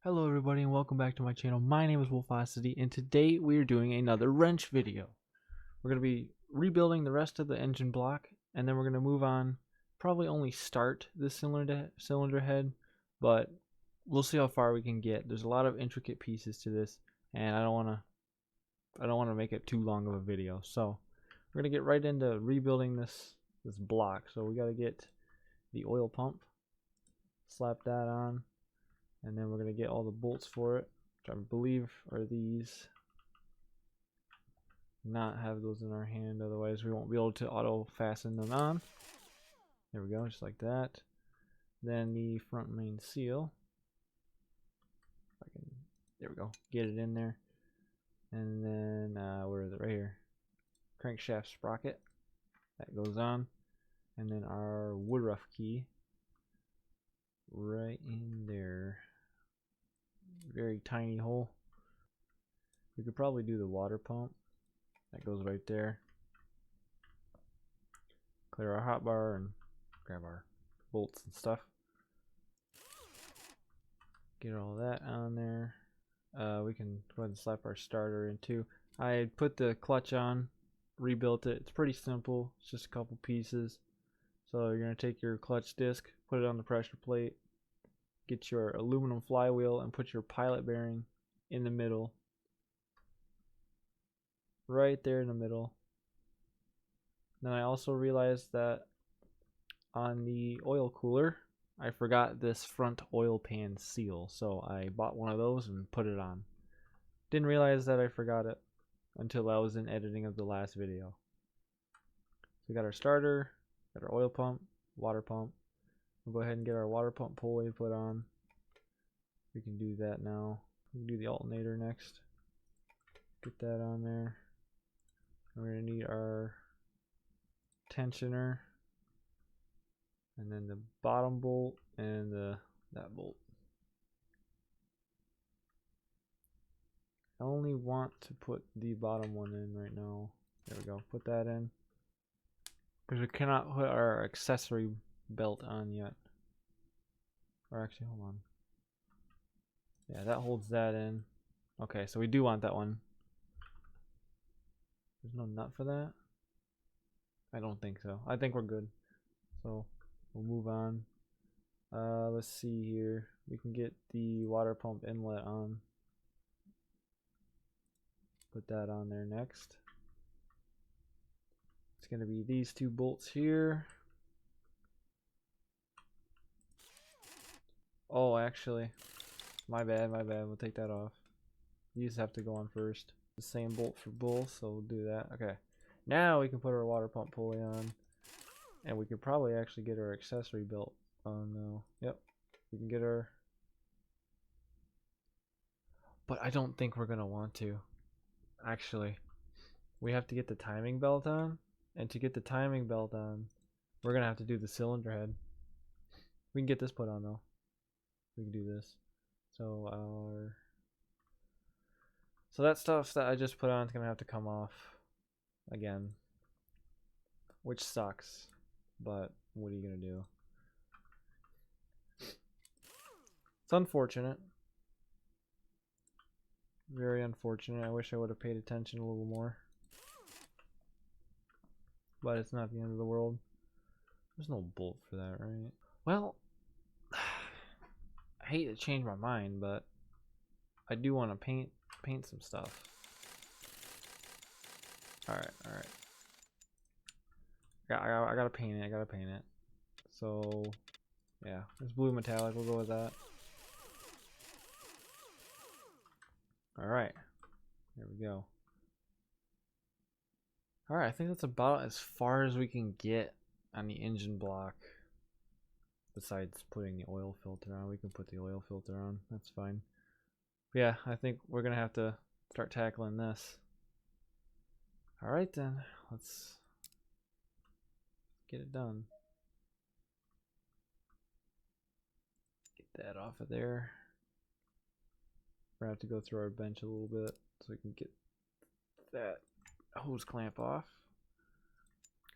Hello everybody and welcome back to my channel. My name is Wolfosity and today we are doing another wrench video. We're going to be rebuilding the rest of the engine block and then we're going to move on, probably only start the cylinder head, but we'll see how far we can get. There's a lot of intricate pieces to this and I don't want to make it too long of a video. So we're going to get right into rebuilding this block. So we got to get the oil pump, slap that on. And then we're going to get all the bolts for it, which I believe are these. Not have those in our hand, otherwise we won't be able to auto fasten them on. There we go, just like that. Then the front main seal. There we go, get it in there. And then, where is it? Right here. Crankshaft sprocket. That goes on. And then our woodruff key. Right in there. Very tiny hole. We could probably do the water pump. That goes right there. Clear our hotbar and grab our bolts and stuff. Get all that on there. We can go ahead and slap our starter in too. I put the clutch on, rebuilt it. It's pretty simple. It's just a couple pieces. So you're going to take your clutch disc, put it on the pressure plate, get your aluminum flywheel and put your pilot bearing in the middle. Right there in the middle. Then I also realized that on the oil cooler, I forgot this front oil pan seal. So I bought one of those and put it on. Didn't realize that I forgot it until I was in editing of the last video. So we got our starter, got our oil pump, water pump. We'll go ahead and get our water pump pulley put on. We can do that now. We can do the alternator next. Get that on there. We're going to need our tensioner. And then the bottom bolt and that bolt. I only want to put the bottom one in right now. There we go. Put that in. Because we cannot put our accessory belt on yet. Or actually, hold on. Yeah, that holds that in. Okay, so we do want that one. There's no nut for that? I don't think so. I think we're good. So we'll move on. Let's see here. We can get the water pump inlet on. Put that on there next. It's going to be these two bolts here. Oh, actually, my bad. We'll take that off. These have to go on first. The same bolt for both, so we'll do that. Okay. Now we can put our water pump pulley on. And we could probably actually get our accessory belt on now. Yep. We can get our... But I don't think we're going to want to. Actually, we have to get the timing belt on. And to get the timing belt on, we're going to have to do the cylinder head. We can get this put on though. We can do this. So that stuff that I just put on is gonna have to come off again, which sucks, but what are you gonna do? It's unfortunate, very unfortunate. I wish I would have paid attention a little more, but it's not the end of the world. There's no bolt for that, right? Well, I hate to change my mind, but I do want to paint some stuff. All right. I gotta paint it. So yeah, it's blue metallic. We'll go with that. All right, there we go. All right, I think that's about as far as we can get on the engine block. Besides putting the oil filter on, we can put the oil filter on. That's fine. But yeah, I think we're gonna have to start tackling this. All right then, let's get it done. Get that off of there. We're gonna have to go through our bench a little bit so we can get that hose clamp off.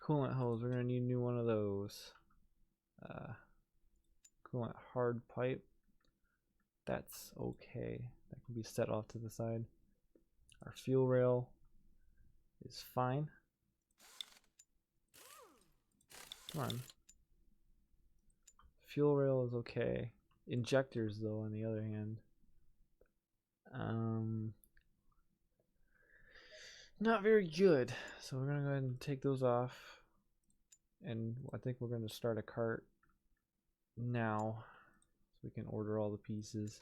Coolant hose, we're gonna need a new one of those. Coolant hard pipe. That's okay. That can be set off to the side. Our fuel rail is fine. Come on. Fuel rail is okay. Injectors, though, on the other hand, not very good. So we're gonna go ahead and take those off, and I think we're gonna start a cart now, so we can order all the pieces.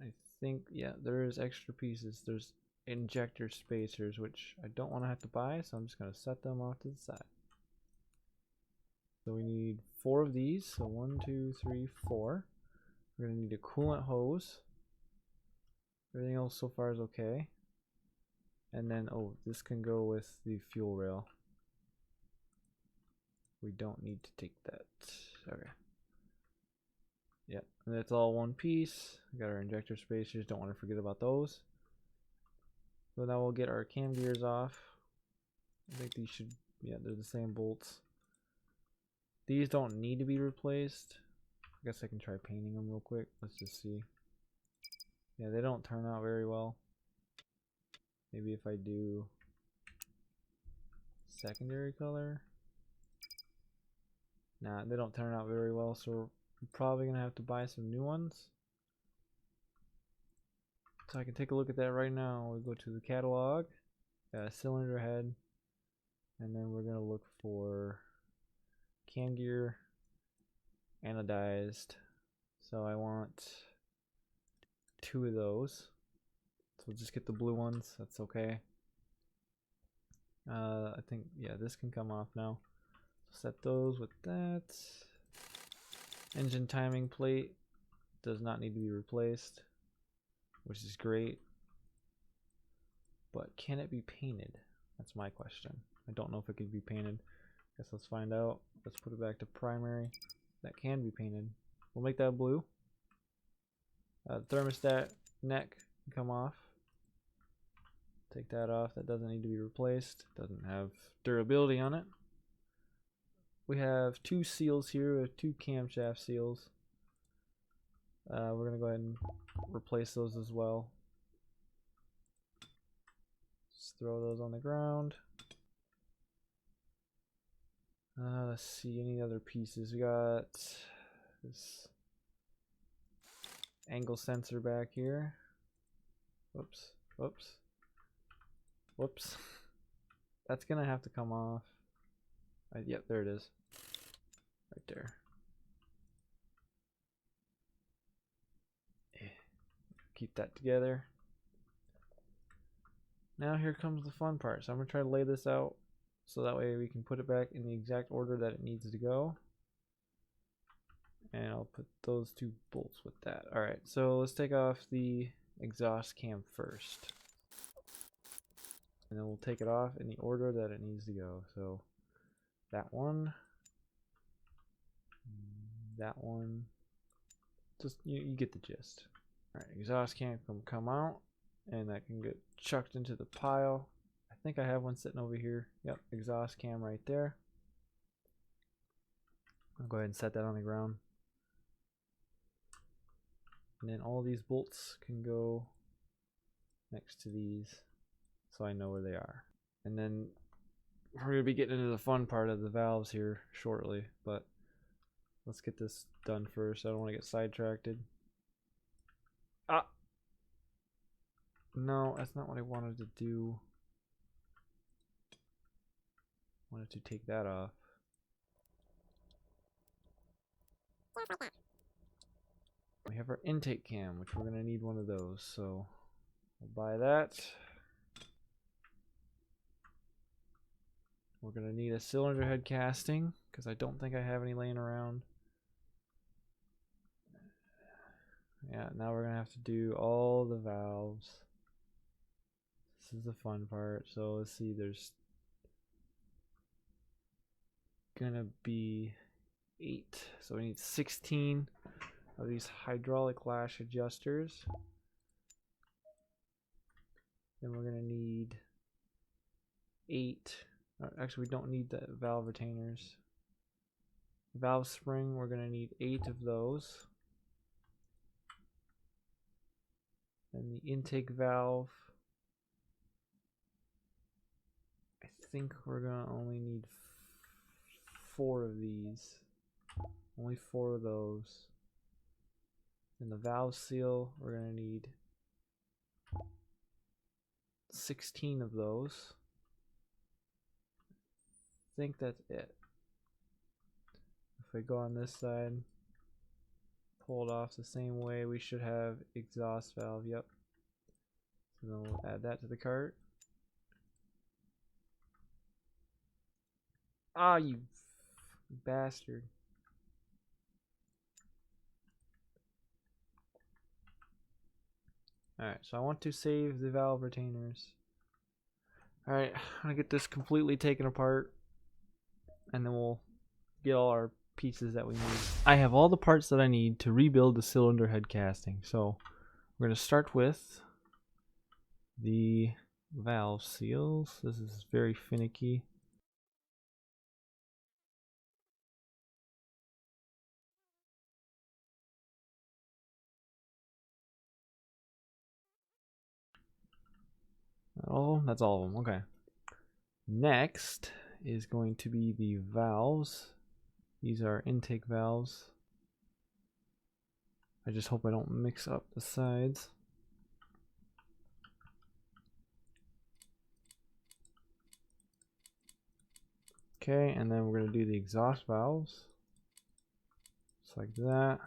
I think, yeah, there is extra pieces. There's injector spacers, which I don't want to have to buy, so I'm just gonna set them off to the side. So we need 4 of these. So 1, 2, 3, 4. We're gonna need a coolant hose. Everything else so far is okay. And then, oh, this can go with the fuel rail. We don't need to take that. Okay. Yeah, and it's all one piece. We got our injector spacers. Don't want to forget about those. So now we'll get our cam gears off. I think these should, yeah, they're the same bolts. These don't need to be replaced. I guess I can try painting them real quick. Let's just see. Yeah, they don't turn out very well. Maybe if I do secondary color. Nah, they don't turn out very well, so we're probably gonna have to buy some new ones. So I can take a look at that right now. We'll go to the catalog, cylinder head, and then we're gonna look for cam gear, anodized. So I want 2 of those. So we'll just get the blue ones. That's okay. I think, yeah, this can come off now. Set those with that. Engine timing plate does not need to be replaced, which is great. But can it be painted? That's my question. I don't know if it could be painted. Guess let's find out. Let's put it back to primary. That can be painted. We'll make that blue. Thermostat neck can come off. Take that off. That doesn't need to be replaced. Doesn't have durability on it. We have 2 seals here. We have 2 camshaft seals. We're going to go ahead and replace those as well. Just throw those on the ground. Let's see, any other pieces. We got this angle sensor back here. Whoops, whoops, whoops. That's gonna have to come off. Yep, there it is. Right there. Keep that together. Now here comes the fun part. So I'm gonna try to lay this out so that way we can put it back in the exact order that it needs to go. And I'll put those 2 bolts with that. Alright, so let's take off the exhaust cam first. And then we'll take it off in the order that it needs to go. So that one, just you get the gist. Alright, exhaust cam can come out, and that can get chucked into the pile. I think I have one sitting over here. Yep, exhaust cam right there. I'll go ahead and set that on the ground. And then all these bolts can go next to these, so I know where they are. And then we're going to be getting into the fun part of the valves here shortly, but let's get this done first. I don't want to get sidetracked. Ah! No, that's not what I wanted to do. I wanted to take that off. We have our intake cam, which we're going to need one of those, so we'll buy that. We're going to need a cylinder head casting, because I don't think I have any laying around. Yeah, now we're going to have to do all the valves. This is the fun part. So let's see, there's going to be 8. So we need 16 of these hydraulic lash adjusters. Then we're going to need 8. Actually, we don't need the valve retainers. Valve spring, we're going to need 8 of those. And the intake valve, I think we're gonna only need 4 of these. Only 4 of those. And the valve seal, we're gonna need 16 of those. I think that's it. If we go on this side, pull it off the same way, we should have exhaust valve. Yep. So then we'll add that to the cart. Ah, you bastard. Alright, so I want to save the valve retainers. Alright, I'm gonna get this completely taken apart, and then we'll get all our pieces that we need. I have all the parts that I need to rebuild the cylinder head casting. So we're gonna start with the valve seals. This is very finicky. Oh, that's all of them. Okay. Next is going to be the valves. These are intake valves. I just hope I don't mix up the sides. Okay, and then we're going to do the exhaust valves. Just like that.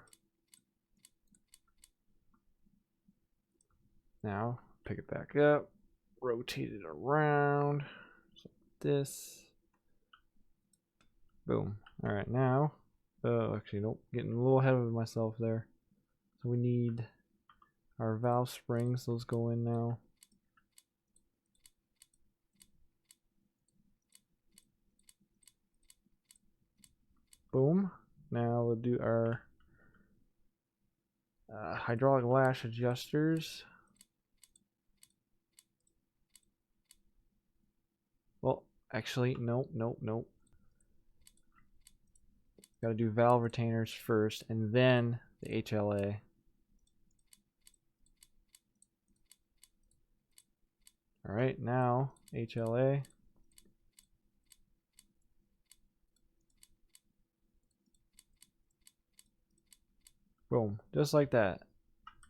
Now, pick it back up, rotate it around, so this. Boom. Alright, now, actually, nope, getting a little ahead of myself there. So we need our valve springs, those go in now. Boom. Now we'll do our hydraulic lash adjusters. Well, actually, nope. Gotta do valve retainers first, and then the HLA. Alright, now HLA. Boom, just like that.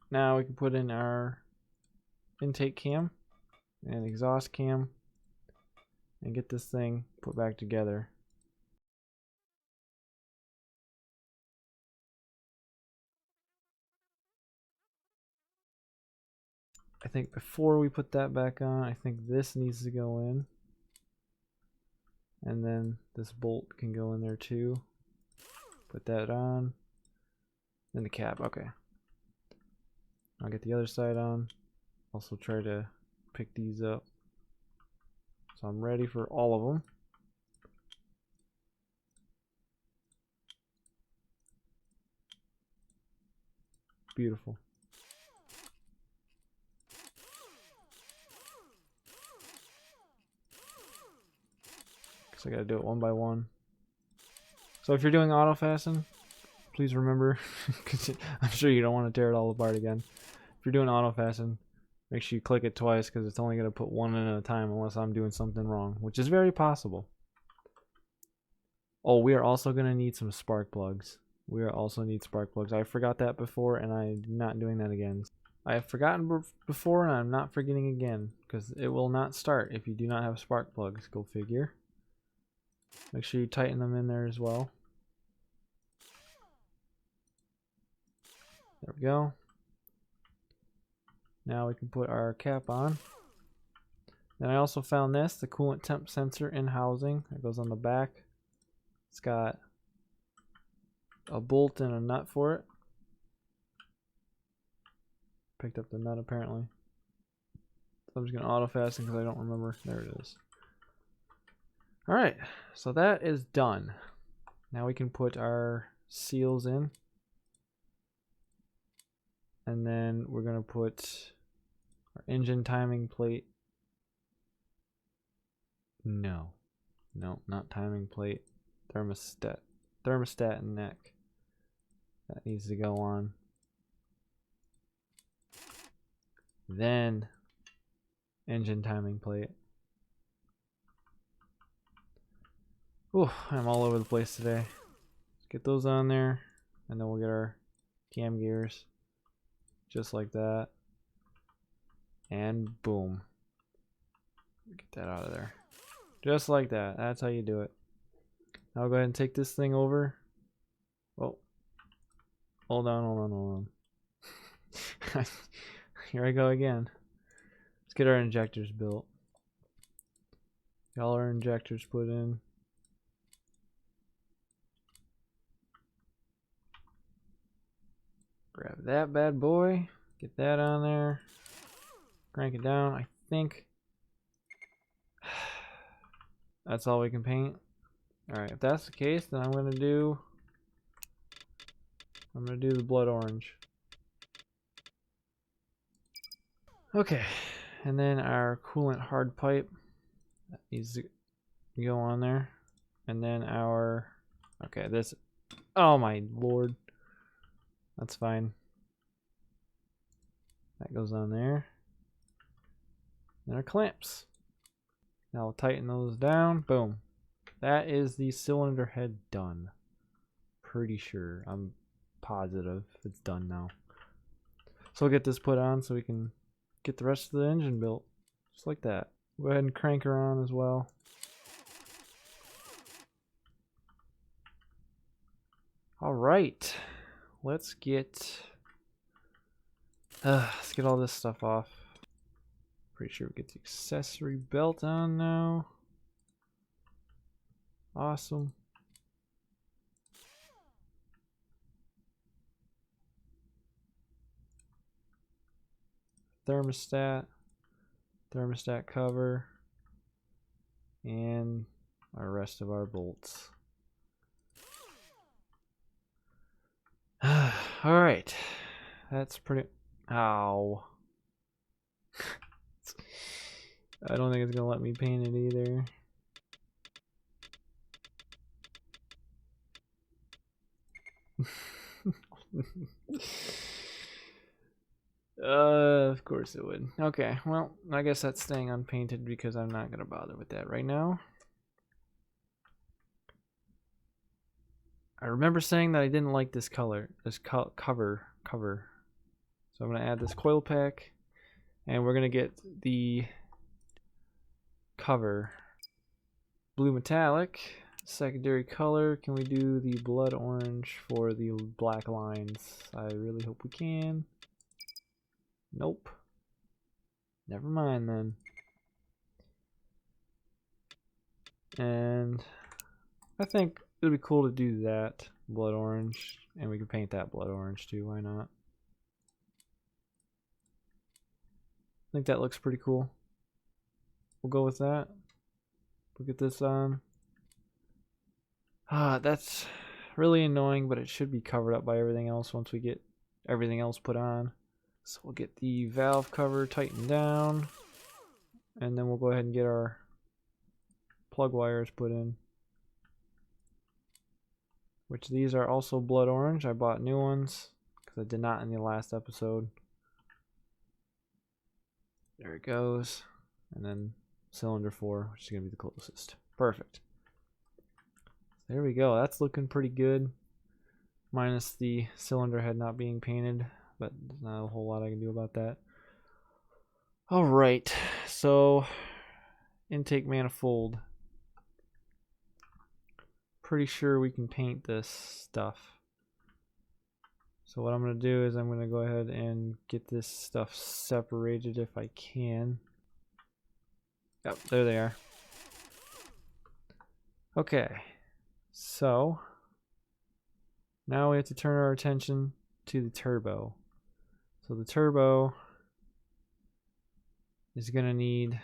Now we can put in our intake cam and exhaust cam and get this thing put back together. I think before we put that back on, I think this needs to go in. And then this bolt can go in there too. Put that on. Then the cap, okay. I'll get the other side on. Also try to pick these up. So I'm ready for all of them. Beautiful. So I gotta do it one by one. So if you're doing auto fasten, please remember, because I'm sure you don't want to tear it all apart again. If you're doing auto fasten, make sure you click it twice, because it's only gonna put one in at a time unless I'm doing something wrong, which is very possible. Oh, we are also gonna need some spark plugs. We also need spark plugs. I forgot that before, and I'm not doing that again. I have forgotten before, and I'm not forgetting again, because it will not start if you do not have spark plugs. Go figure. Make sure you tighten them in there as well. There we go. Now we can put our cap on. Then I also found this, the coolant temp sensor in housing. It goes on the back. It's got a bolt and a nut for it. Picked up the nut apparently. So I'm just gonna auto fasten because I don't remember. There it is. Alright, so that is done. Now we can put our seals in. And then we're gonna put our engine timing plate. No, not timing plate. Thermostat and neck. That needs to go on. then engine timing plate. Ooh, I'm all over the place today. Let's get those on there, and then we'll get our cam gears just like that. And boom. Get that out of there. Just like that. That's how you do it. Now I'll go ahead and take this thing over. Oh. Hold on. Here I go again. Let's get our injectors built. Get all our injectors put in. Grab that bad boy. Get that on there. Crank it down. I think that's all we can paint. Alright, if that's the case, then I'm gonna do the blood orange. Okay, and then our coolant hard pipe that needs to go on there. And then our this, oh my lord. That's fine. That goes on there. And our clamps. Now we'll tighten those down. Boom. That is the cylinder head done. Pretty sure. I'm positive it's done now. So we'll get this put on so we can get the rest of the engine built. Just like that. Go ahead and crank her on as well. Alright. Let's get all this stuff off. Pretty sure we get the accessory belt on now. Awesome. Thermostat cover, and our rest of our bolts. Alright. That's pretty... Ow. I don't think it's gonna let me paint it either. Of course it would. Okay, well, I guess that's staying unpainted because I'm not gonna bother with that right now. I remember saying that I didn't like this color, this cover. So I'm gonna add this coil pack, and we're gonna get the cover blue metallic. Secondary color, can we do the blood orange for the black lines? I really hope we can. Nope. Never mind then. And I think it'd be cool to do that blood orange, and we can paint that blood orange too, why not? I think that looks pretty cool. We'll go with that. We'll get this on. That's really annoying, but it should be covered up by everything else once we get everything else put on. So we'll get the valve cover tightened down, and then we'll go ahead and get our plug wires put in. Which these are also blood orange. I bought new ones because I did not in the last episode. There it goes. And then cylinder 4, which is going to be the closest. Perfect. There we go. That's looking pretty good. Minus the cylinder head not being painted, but there's not a whole lot I can do about that. Alright, so intake manifold. Pretty sure we can paint this stuff. So what I'm going to do is I'm going to go ahead and get this stuff separated if I can. Yep, there they are. Okay, so now we have to turn our attention to the turbo. So the turbo is going to need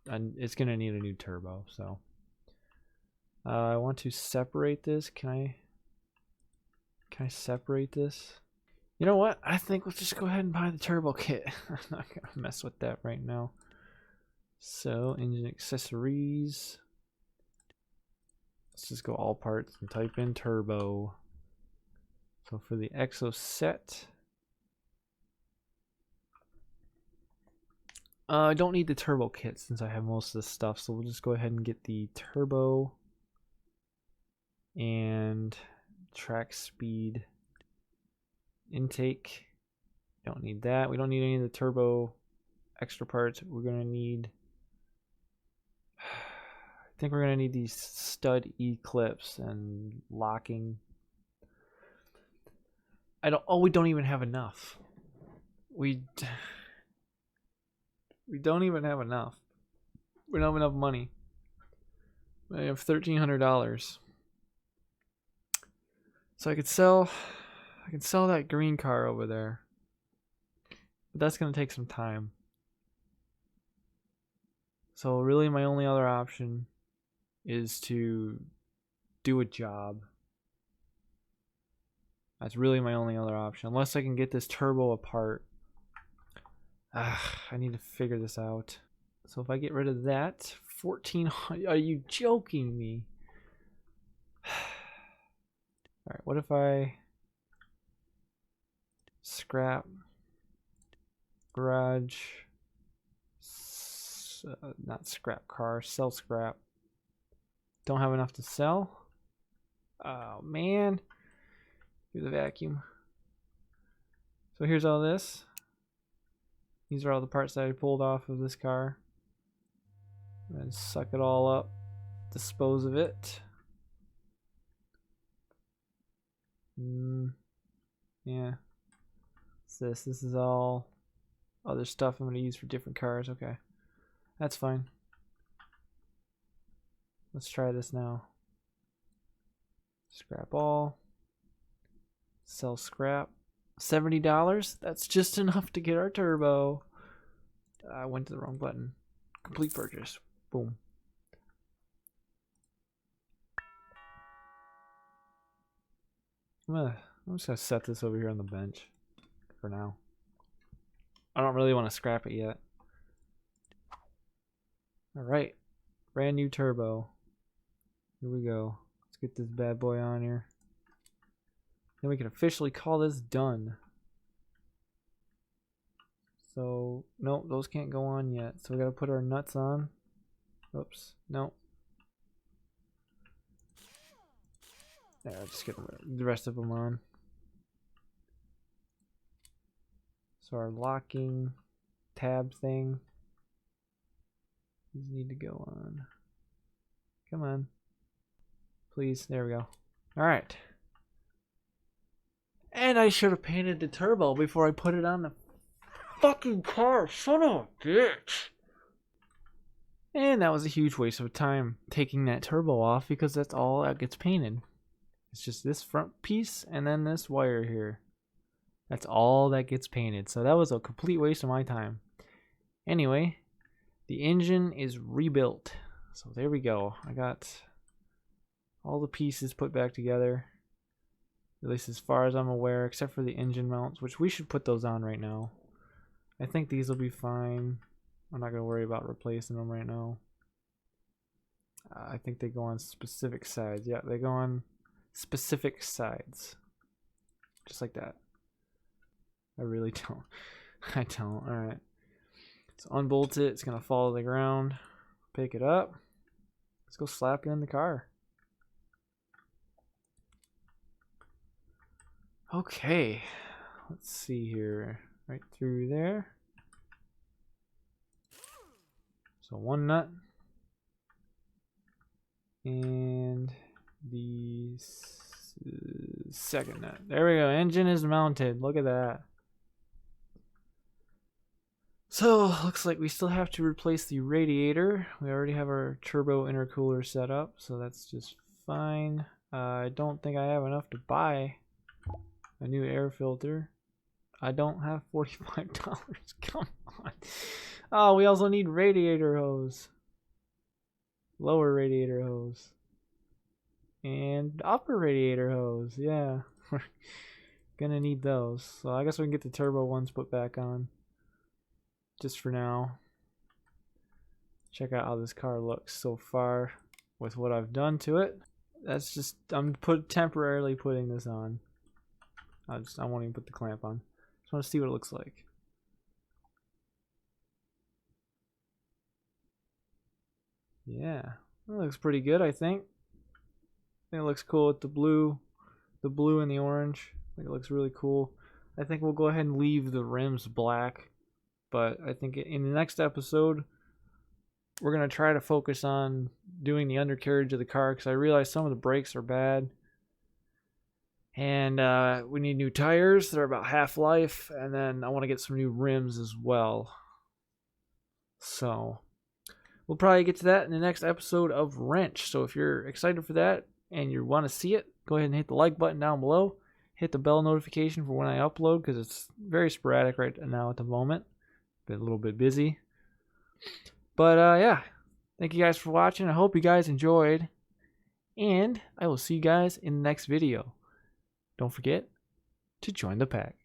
a new turbo. So I want to separate this. Can I separate this? You know what? I think we'll just go ahead and buy the turbo kit. I'm not gonna mess with that right now. So engine accessories. Let's just go all parts and type in turbo. So for the exo set, I don't need the turbo kit since I have most of this stuff, so we'll just go ahead and get the turbo and track speed intake. Don't need that. We don't need any of the turbo extra parts. We're gonna need, I think we're gonna need these stud E clips and locking. We don't even have enough. We don't even have enough. We don't have enough money. I have $1,300. So I can sell that green car over there. But that's gonna take some time. So really my only other option is to do a job. That's really my only other option. Unless I can get this turbo apart. I need to figure this out. So if I get rid of that, 1,400. Are you joking me? Alright, what if I scrap garage, not scrap car, sell scrap. Don't have enough to sell? Oh man. Do the vacuum. So here's all this. These are all the parts that I pulled off of this car. And then suck it all up, dispose of it. Yeah. What's this? This is all other stuff I'm going to use for different cars. Okay. That's fine. Let's try this now. Scrap all. Sell scrap. $70? That's just enough to get our turbo. I went to the wrong button. Complete purchase. Boom. I'm just gonna set this over here on the bench for now. I don't really want to scrap it yet. Alright. Brand new turbo. Here we go. Let's get this bad boy on here. Then we can officially call this done. So, no, those can't go on yet. So we gotta put our nuts on. Oops, no. There, I'll just get the rest of them on. So our locking tab thing, these need to go on. Come on. Please, there we go. Alright. And I should have painted the turbo before I put it on the fucking car. Son of a bitch. And that was a huge waste of time taking that turbo off because that's all that gets painted. It's just this front piece and then this wire here. That's all that gets painted. So that was a complete waste of my time. Anyway, the engine is rebuilt. So there we go. I got all the pieces put back together. At least as far as I'm aware, except for the engine mounts, which we should put those on right now. I think these will be fine. I'm not going to worry about replacing them right now. I think they go on specific sides. Yeah, they go on specific sides. Just like that. I really don't. I don't. Alright. So unbolt it. It's going to fall to the ground. Pick it up. Let's go slap it in the car. Okay. Let's see here. Right through there. So one nut. And the second nut. There we go. Engine is mounted. Look at that. So, looks like we still have to replace the radiator. We already have our turbo intercooler set up, so that's just fine. I don't think I have enough to buy a new air filter. I don't have $45. Come on. Oh, we also need radiator hose. Lower radiator hose. And upper radiator hose. Yeah. We're gonna need those. So I guess we can get the turbo ones put back on. Just for now. Check out how this car looks so far with what I've done to it. That's just, I'm temporarily putting this on. I won't even put the clamp on. Just want to see what it looks like. Yeah, that looks pretty good, I think. I think it looks cool with the blue and the orange. I think it looks really cool. I think we'll go ahead and leave the rims black, but I think in the next episode we're going to try to focus on doing the undercarriage of the car, because I realize some of the brakes are bad. And we need new tires. They're about half-life. And then I want to get some new rims as well. So we'll probably get to that in the next episode of Wrench. So if you're excited for that and you want to see it, go ahead and hit the like button down below. Hit the bell notification for when I upload, because it's very sporadic right now at the moment. Been a little bit busy. But yeah, thank you guys for watching. I hope you guys enjoyed. And I will see you guys in the next video. Don't forget to join the pack.